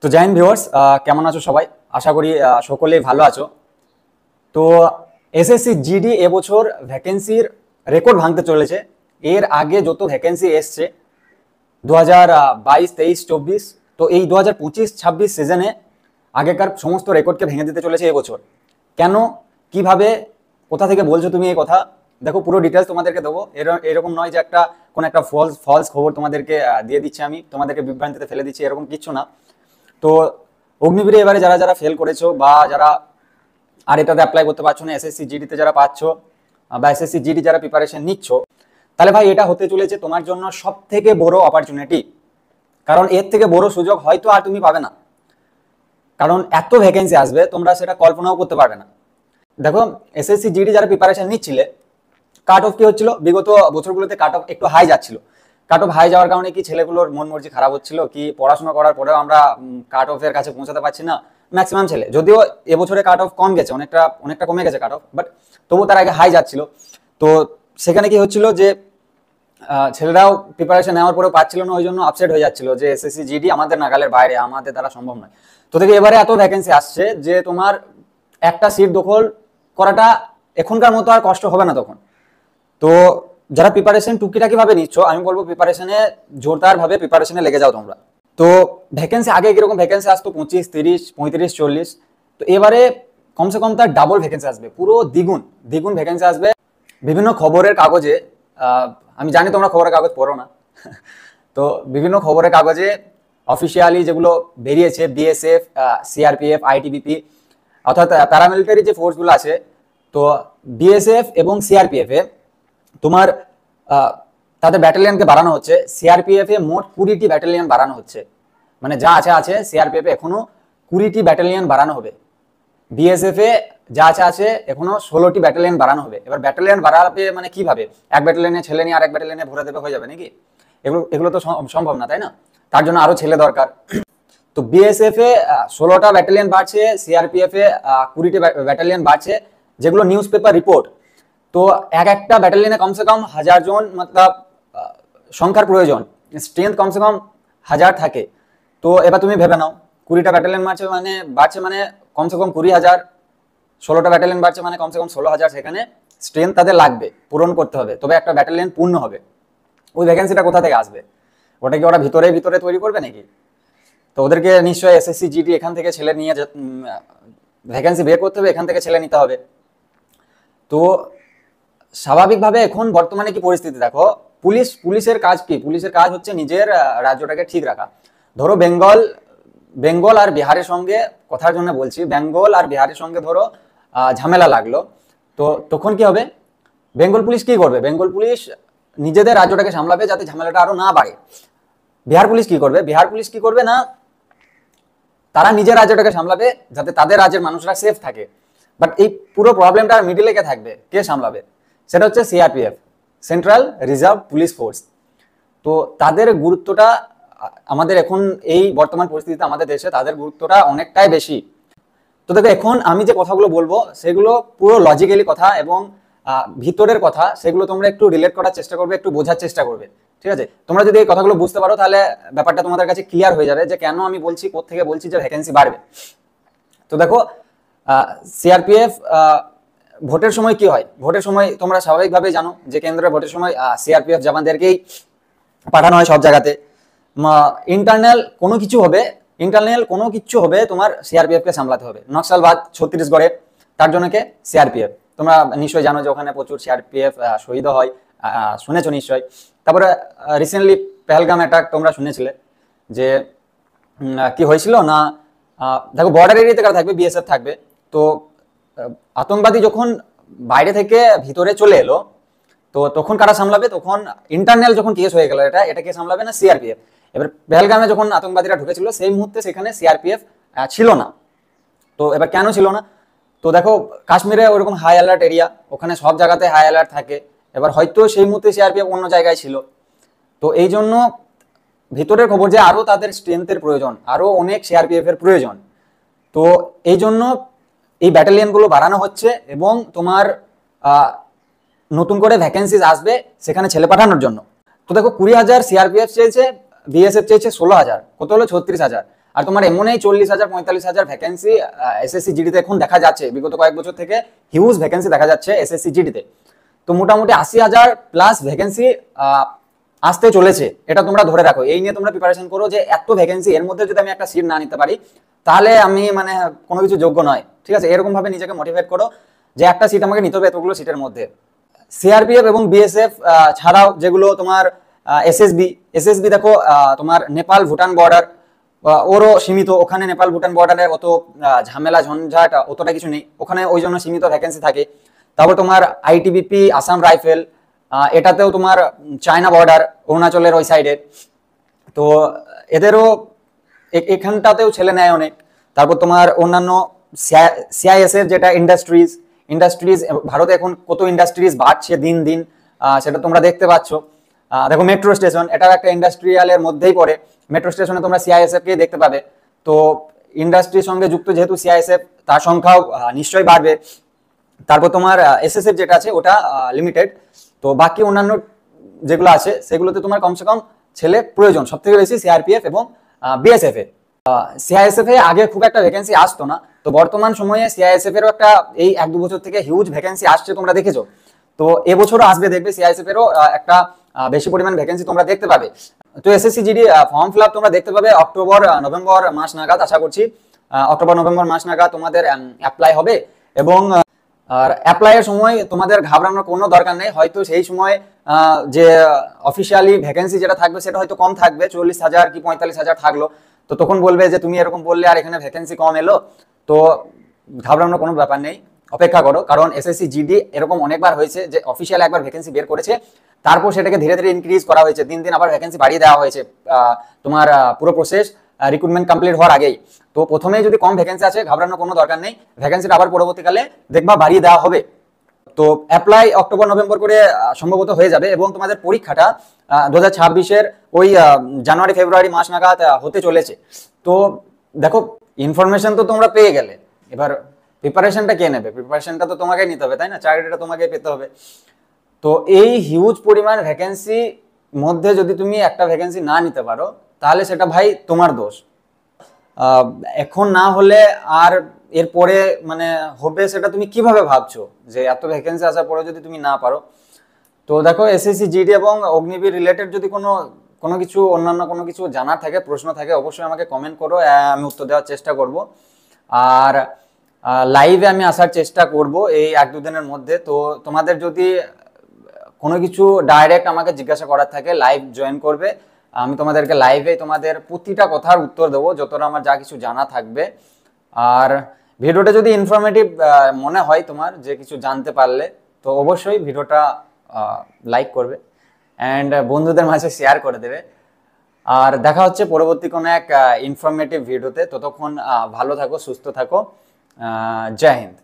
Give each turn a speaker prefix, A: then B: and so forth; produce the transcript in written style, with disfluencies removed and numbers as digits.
A: তো জয় হিন্দ ভিউয়ার্স, কেমন আছো সবাই? আশা করি সকলেই ভালো আছো। তো এসএসসি জিডি এবছর ভ্যাকেন্সির রেকর্ড ভাঙতে চলেছে। এর আগে যত ভ্যাকেন্সি এসছে 2022, 23, 24, তো এই 2025-26 সিজনে আগেকার সমস্ত রেকর্ডকে ভেঙে দিতে চলেছে এবছর। কেন, কিভাবে, কোথা থেকে বলছো তুমি এই কথা? দেখো, পুরো ডিটেলস তোমাদেরকে দেবো। এরকম নয় যে কোনো একটা ফলস খবর তোমাদেরকে দিয়ে দিচ্ছি, আমি তোমাদেরকে বিভ্রান্তিতে ফেলে দিচ্ছি, এরকম কিছু না। তো অগ্নিবীরে এবারে যারা যারা ফেল করেছো বা যারা আর এটাতে অ্যাপ্লাই করতে পারছো না, এসএসসি জিডিতে যারা পাচ্ছ বা এসএসসি জিডি যারা প্রিপারেশন নিচ্ছ, তাহলে ভাই এটা হতে চলেছে তোমার জন্য সব থেকে বড় অপরচুনিটি। কারণ এর থেকে বড় সুযোগ হয়তো আর তুমি পাবে না, কারণ এত ভ্যাকেন্সি আসবে তোমরা সেটা কল্পনাও করতে পারবে না। দেখো, এসএসসি জিডি যারা প্রিপারেশন নিচ্ছিলে, কাট অফ কি হচ্ছিল, বিগত বছরগুলোতে কাট অফ একটু হাই যাচ্ছিল। কাট অফ হাই যাওয়ার কারণে কি ছেলেগুলোর মন মর্জি খারাপ হচ্ছিল, কি পড়াশোনা করার পরেও আমরা কাট অফের কাছে পৌঁছাতে পারছি না। ম্যাক্সিমাম ছেলে, যদিও এবছরে কাট অফ কম গেছে, অনেকটা কমে গেছে কাট অফ, বাট তবু তার আগে হাই যাচ্ছিল। তো সেখানে কি হচ্ছিল যে ছেলেরাও প্রিপারেশন নেওয়ার পরেও পাচ্ছিল না, ওই জন্য আপসেট হয়ে যাচ্ছিল যে এসএসসি জিডি আমাদের নাগালের বাইরে, আমাদের দ্বারা সম্ভব নয়। তো দেখে এবারে এত ভ্যাকেন্সি আসছে যে তোমার একটা সিট দখল করাটা এখনকার মতো আর কষ্ট হবে না তখন। তো যারা প্রিপারেশন টুকিটাকি ভাবে নিচ্ছ, আমি বলবো প্রিপারেশনে জোরদার ভাবে প্রিপারেশনে লেগে যাও তোমরা। তো ভ্যাকেন্সি আগে কিরকম ভ্যাকেন্সি আসতো 25, 30, 35, 40, তো এবারে কমসে কম তার ডাবল ভ্যাকেন্সি আসবে, পুরো দ্বিগুণ দ্বিগুণ ভ্যাকেন্সি আসবে। বিভিন্ন খবরের কাগজে, আমি জানি তোমরা খবরের কাগজ পড়ো না তো বিভিন্ন খবরের কাগজে অফিসিয়ালি যেগুলো বেরিয়েছে, বিএসএফ, সিআরপিএফ, আইটিবিপি, অর্থাৎ প্যারামিলিটারি যে ফোর্সগুলো আছে, তো বিএসএফ এবং সিআরপিএফ এ তোমার তাদের ব্যাটালিয়নকে বাড়ানো হচ্ছে। সিআরপিএফ এ মোট 20টি ব্যাটালিয়ন বাড়ানো হচ্ছে, মানে যা আছে সিআরপিএফ এ এখনো 20টি ব্যাটালিয়ন বাড়ানো হবে। বিএসএফ এ যা আছে এখনো 16টি ব্যাটালিয়ন বাড়ানো হবে। এবার ব্যাটালিয়ন বাড়াবে মানে কিভাবে? এক ব্যাটালিয়নে ছেলে নিয়ে আরেক ব্যাটালিয়নে ভরে দেবে হয়ে যাবে নাকি? এগুলো তো সম্ভব না, তাই না? তার জন্য আরো ছেলে দরকার। তো বিএসএফ এ 16টা ব্যাটালিয়ন বাড়ছে, সিআরপিএফ এ 20টি ব্যাটালিয়ন বাড়ছে, যেগুলো নিউজ পেপার রিপোর্ট। তো একটা ব্যাটালিয়নে কমসে কম 1000 জন মতলব সংখ্যার প্রয়োজন, স্ট্রেংথ কমসে কম 1000 থাকে। তো এবার তুমি ভেবে নাও, 20টা ব্যাটালিয়ন বাড়ছে মানে কমসে কম 20,000, 16টা ব্যাটালিয়ন বাড়ছে মানে কমসে কম 16,000, সেখানে স্ট্রেংথ তাদের লাগবে, পূরণ করতে হবে, তবে একটা ব্যাটালিয়ন পূর্ণ হবে। ওই ভ্যাকেন্সিটা কোথা থেকে আসবে? ওটা কি ওরা ভিতরে তৈরি করবে নাকি? তো ওদেরকে নিশ্চয়ই এসএসসি জিডি এখান থেকে ছেলে নিয়ে ভ্যাকেন্সি বের করতে হবে, এখান থেকে ছেলে নিতে হবে। তো স্বাভাবিকভাবে এখন বর্তমানে কি পরিস্থিতি দেখো, পুলিশের কাজ কি? পুলিশের কাজ হচ্ছে নিজের রাজ্যটাকে ঠিক রাখা। ধরো বেঙ্গল আর বিহারের সঙ্গে, কথার জন্য বলছি, বেঙ্গল আর বিহারের সঙ্গে ধরো ঝামেলা লাগলো, তো তখন কি হবে? বেঙ্গল পুলিশ কি করবে? বেঙ্গল পুলিশ নিজেদের রাজ্যটাকে সামলাবে যাতে ঝামেলাটা আরো না বাড়ে। বিহার পুলিশ কি করবে? বিহার পুলিশ কি করবে না, তারা নিজের রাজ্যটাকে সামলাবে যাতে তাদের রাজ্যের মানুষরা সেফ থাকে। বাট এই পুরো প্রবলেমটা মিডিলে কে থাকবে, কে সামলাবে? সেটা হচ্ছে CRPF, central reserve police force. তো তাদের গুরুত্বটা আমাদের এখন এই বর্তমান পরিস্থিতিতে আমাদের দেশে তাদের গুরুত্বটা অনেকটাই বেশি। তো দেখো, এখন আমি যে কথাগুলো বলবো সেগুলো পুরো লজিক্যালি কথা এবং ভিতরের কথা, সেগুলো তোমরা একটু রিলেট করার চেষ্টা করবে, একটু বোঝার চেষ্টা করবে, ঠিক আছে? তোমরা যদি এই কথাগুলো বুঝতে পারো তাহলে ব্যাপারটা তোমাদের কাছে ক্লিয়ার হয়ে যাবে যে কেন আমি বলছি, কোত্থেকে বলছি যে ভ্যাকেন্সি বাড়বে। তো দেখো, সিআরপিএফ ভোটের সময় কি হয়? ভোটের সময় তোমরা স্বাভাবিকভাবে জানো যে কেন্দ্রে ভোটের সময় সিআরপিএফ জওয়ানদেরকেই পাঠানো হয় সব জায়গাতে। ইন্টারনাল কোনো কিছু হবে তোমার সিআরপিএফ কে সামলাতে হবে। নকশালবাদ ছত্তিশগড়ে, তার জন্য কে? সিআরপিএফ। তোমরা নিশ্চয়ই জানো যে ওখানে প্রচুর সিআরপিএফ শহীদ হয়, শুনেছো নিশ্চয়। তারপরে রিসেন্টলি পেহেলগাম অ্যাটাক তোমরা শুনেছিলে যে কি হয়েছিল না? দেখো, বর্ডার এরিয়াতে কারা থাকবে? বিএসএফ থাকবে। তো আতঙ্কবাদী যখন বাইরে থেকে ভিতরে চলে এলো, তো তখন কারা সামলাবে? তখন ইন্টারনাল যখন কেস হয়ে গেল, এটা কে সামলাবে? না সিআরপিএফ। এবার পেহেলগামে যখন আতঙ্কবাদীরা ঢুকেছিল সেই মুহূর্তে সেখানে সিআরপিএফ ছিল না। তো এবার কেন ছিল না? তো দেখো, কাশ্মীরে ওরকম হাই অ্যালার্ট এরিয়া, ওখানে সব জায়গাতে হাই অ্যালার্ট থাকে। এবার হয়তো সেই মুহূর্তে সিআরপিএফ অন্য জায়গায় ছিল। তো এই জন্য ভিতরের খবর যে আরো তাদের স্ট্রেংথের প্রয়োজন, আরো অনেক সিআরপিএফ এর প্রয়োজন। তো এই জন্য এই ব্যাটালিয়নগুলো বাড়ানো হচ্ছে এবং তোমার নতুন করে ভ্যাকেন্সিজ আসবে সেখানে ছেলে পাঠানোর জন্য। তো দেখো, 20,000 সিআরপিএফ চেয়েছে, বিএসএফ চেয়েছে 16,000, কত হলো? 36,000। আর তোমার এমনই 40,000 45,000 ভ্যাকেন্সি এসএসসি জিডিতে এখন দেখা যাচ্ছে, বিগত কয়েক বছর থেকে হিউজ ভ্যাকেন্সি দেখা যাচ্ছে এসএসসি জিডিতে। তো মোটামুটি 80,000 প্লাস ভ্যাকেন্সি আসতে চলেছে, এটা তোমরা ধরে রাখো। এই নিয়ে তোমরা প্রিপারেশন করো যে এত ভ্যাকেন্সি, এর মধ্যে যদি আমি একটা সিট না নিতে পারি তাহলে আমি মানে কোনো কিছু যোগ্য নয়, ঠিক আছে? এরকম ভাবে নিজেকে মোটিভেট করো যে একটা সিট আমাকে নিতে হবে এতগুলো সিটের মধ্যে। সিআরপিএফ এবং বিএসএফ ছাড়াও যেগুলো তোমার এসএসবি, এসএসবি দেখো তোমার নেপাল ভুটান বর্ডার ওরও সীমিত, ওখানে নেপাল ভুটান বর্ডারের অত ঝামেলা ঝঞ্ঝাট অতটা কিছু নেই, ওখানে ওই জন্য সীমিত ভ্যাকেন্সি থাকে। তারপর তোমার আইটিবিপি আসাম রাইফেল, এটাতেও তোমার চায়না বর্ডার অরুণাচলের ওই সাইডে, তো এদেরও এখানটাতেও ছেলে নেয় অনেক। তারপর তোমার অন্যান্য সিআইএসএফ যেটা ইন্ডাস্ট্রিজ, ইন্ডাস্ট্রিজ ভারতে এখন কত ইন্ডাস্ট্রিজ বাড়ছে দিন দিন, সেটা তোমরা দেখতে পাচ্ছ। দেখো মেট্রো স্টেশন, এটাও একটা ইন্ডাস্ট্রিয়ালের মধ্যেই পড়ে, মেট্রো স্টেশনে তোমরা সিআইএসএফ কে দেখতে পাবে। তো ইন্ডাস্ট্রির সঙ্গে যুক্ত যেহেতু সিআইএসএফ, তার সংখ্যাও নিশ্চয়ই বাড়বে। তারপর তোমার এসএসএফ যেটা আছে ওটা লিমিটেড, তো বাকি অন্যান্য যেগুলো আছে সেগুলোতে তোমার কমসে কম ছেলে প্রয়োজন সব থেকে বেশি সিআরপিএফ এবং বিএসএফ এ। সিআইএসএফ এ আগে খুব একটা ভ্যাকেন্সি আসতো না, তো বর্তমান সময়ে সিআইএসএফ এরও একটা এই 1-2 বছর থেকে হিউজ ভ্যাকেন্সি আসছে, তোমরা দেখেছো। তো এবছরও আসবে, দেখবে সিআইএসএফ এরও একটা বেশি পরিমাণ ভ্যাকেন্সি তোমরা দেখতে পাবে। তো SSC GD form fill up তোমরা দেখতে পাবে অক্টোবর নভেম্বর মাস নাগাদ, আশা করছি অক্টোবর নভেম্বর মাস নাগাদ তোমাদের অ্যাপ্লাই হবে। এবং আর অ্যাপ্লাইয়ের সময় তোমাদের ঘাবড়ানোর কোনো দরকার নেই, হয়তো সেই সময় যে অফিসিয়ালি ভ্যাকেন্সি যেটা থাকবে সেটা হয়তো কম থাকবে, 40,000 কি 45,000 থাকলো, তো তখন বলবে যে তুমি এরকম বললে আর এখানে ভ্যাকেন্সি কম এলো। তো ঘাবড়ানোর কোনো ব্যাপার নেই, অপেক্ষা করো, কারণ এসএসসি জিডি এরকম অনেকবার হয়েছে যে অফিসিয়াল একবার ভ্যাকেন্সি বের করেছে, তারপর সেটাকে ধীরে ধীরে ইনক্রিজ করা হয়েছে, দিন দিন আবার ভ্যাকেন্সি বাড়িয়ে দেওয়া হয়েছে তোমার পুরো প্রসেস রিক্রুটমেন্ট কমপ্লিট হওয়ার আগেই। তো প্রথমেই যদি কম ভ্যাকেন্সি আছে ঘাবড়ানোর কোনো দরকার নেই, ভ্যাকেন্সিটা আবার পরবর্তীকালে দেখবা বাড়িয়ে দেওয়া হবে। তো অ্যাপ্লাই অক্টোবর নভেম্বর করে সম্ভবত হয়ে যাবে, এবং তোমাদের পরীক্ষাটা 2026-এর ওই জানুয়ারি ফেব্রুয়ারি মাস নাগাদ হতে চলেছে। তো দেখো ইনফরমেশন তো তোমরা পেয়ে গেলে, এবার প্রিপারেশনটা কে নেবে? প্রিপারেশনটা তো তোমাকে নিতে হবে, তাই না? চাকরিটা তোমাকে পেতে হবে। তো এই হিউজ পরিমাণ ভ্যাকেন্সি মধ্যে যদি তুমি একটা ভ্যাকেন্সি না নিতে পারো তাহলে সেটা ভাই তোমার দোষ। এখন না হলে আর এরপরে মানে হবে সেটা তুমি কিভাবে ভাবছো যে এত ভ্যাকেন্সি আসার পরে যদি তুমি না পারো? তো দেখো এসএসসি জিডি এবং অগ্নিবীর রিলেটেড যদি কোনো কোনো কিছু অন্যান্য কোনো কিছু জানার থাকে, প্রশ্ন থাকে, অবশ্যই আমাকে কমেন্ট করো, আমি উত্তর দেওয়ার চেষ্টা করব। আর লাইভে আমি আসার চেষ্টা করব এই 1-2 দিনের মধ্যে। তো তোমাদের যদি কোনো কিছু ডাইরেক্ট আমাকে জিজ্ঞাসা করার থাকে লাইভ জয়েন করবে, আমি তোমাদেরকে লাইভে তোমাদের প্রতিটা কথার উত্তর দেবো যতটা আমার যা কিছু জানা থাকবে। আর ভিডিওটা যদি ইনফরমেটিভ মনে হয় তোমার, যে কিছু জানতে পারলে, তো অবশ্যই ভিডিওটা লাইক করবে অ্যান্ড বন্ধুদের মাঝে শেয়ার করে দেবে। আর দেখা হচ্ছে পরবর্তী কোনো এক ইনফরমেটিভ ভিডিওতে, ততক্ষণ ভালো থাকো, সুস্থ থাকো, জয় হিন্দ।